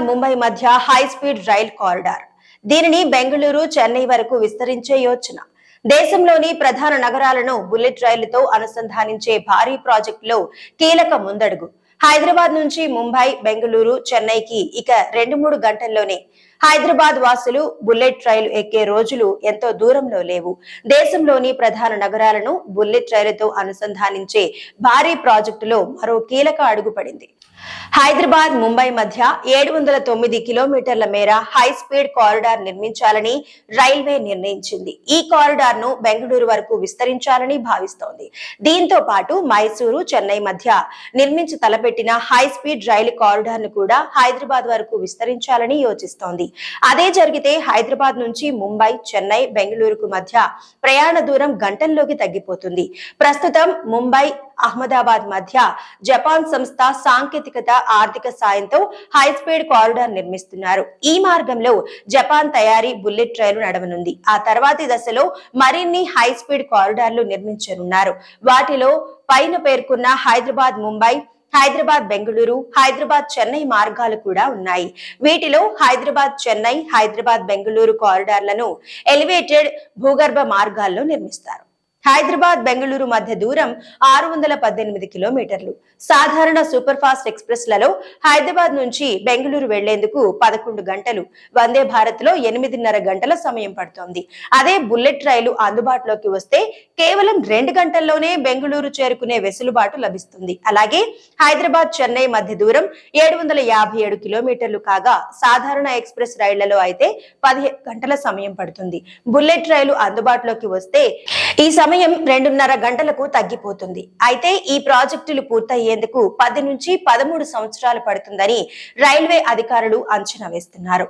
ముంబై మధ్య high speed rail corridor. దీనిని బెంగళూరు, చెన్నై వరకు విస్తరించే యోచన. దేశంలోని ప్రధాన నగరాలను బుల్లెట్ రైలుతో అనుసంధానించే భారీ ప్రాజెక్టులో కీలక ముందడుగు. హైదరాబాద్ నుంచి ముంబై, బెంగళూరు, చెన్నైకి ఇక 2-3 గంటల్లోనే. హైదరాబాద్ వాసులు బుల్లెట్ రైలు ఎక్కే రోజులు ఎంతో దూరంలో లేవు. దేశంలోని ప్రధాన నగరాలను బుల్లెట్ రైలుతో అనుసంధానించే భారీ ప్రాజెక్టులో మరో కీలక అడుగు పడింది. హైదరాబాద్, ముంబై మధ్య 709 కిలోమీటర్ల మేర హై స్పీడ్ కారిడార్ నిర్మించాలని రైల్వే నిర్ణయించింది. ఈ కారిడార్ ను బెంగళూరు వరకు విస్తరించాలని భావిస్తోంది. దీంతో పాటు మైసూరు, చెన్నై మధ్య నిర్మించి తలపెట్టిన హై స్పీడ్ రైలు కారిడార్ ను కూడా హైదరాబాద్ వరకు విస్తరించాలని యోచిస్తోంది. అదే జరిగితే హైదరాబాద్ నుంచి ముంబై, చెన్నై, బెంగళూరుకు మధ్య ప్రయాణ దూరం గంటల్లోకి తగ్గిపోతుంది. ప్రస్తుతం ముంబై, అహ్మదాబాద్ మధ్య జపాన్ సంస్థ సాంకేతికత, ఆర్థిక సాయంతో హై స్పీడ్ కారిడార్ నిర్మిస్తున్నారు. ఈ మార్గంలో జపాన్ తయారీ బుల్లెట్ రైలు నడవనుంది. ఆ తర్వాతి దశలో మరిన్ని హై స్పీడ్ కారిడార్లు నిర్మించనున్నారు. వాటిలో పైన పేర్కొన్న హైదరాబాద్ ముంబై, హైదరాబాద్ బెంగళూరు, హైదరాబాద్ చెన్నై మార్గాలు కూడా ఉన్నాయి. వీటిలో హైదరాబాద్ చెన్నై, హైదరాబాద్ బెంగళూరు కారిడార్లను ఎలివేటెడ్ భూగర్భ మార్గాల్లో నిర్మిస్తారు. హైదరాబాద్ బెంగళూరు మధ్య దూరం 618 కిలోమీటర్లు. సాధారణ సూపర్ ఫాస్ట్ ఎక్స్ప్రెస్ లలో హైదరాబాద్ నుంచి బెంగళూరు వెళ్లేందుకు 11 గంటలు, వందే భారత్ లో 8.5 గంటల సమయం పడుతోంది. అదే బుల్లెట్ రైలు అందుబాటులోకి వస్తే కేవలం 2 గంటల్లోనే బెంగళూరు చేరుకునే వెసులుబాటు లభిస్తుంది. అలాగే హైదరాబాద్ చెన్నై మధ్య దూరం 757 కిలోమీటర్లు కాగా, సాధారణ ఎక్స్ప్రెస్ రైళ్లలో అయితే 15 గంటల సమయం పడుతుంది. బుల్లెట్ రైలు అందుబాటులోకి వస్తే ఈ సమయం 2.5 గంటలకు తగ్గిపోతుంది. అయితే ఈ ప్రాజెక్టులు పూర్తయ్యేందుకు 10 నుంచి 13 సంవత్సరాలు పడుతుందని రైల్వే అధికారులు అంచనా వేస్తున్నారు.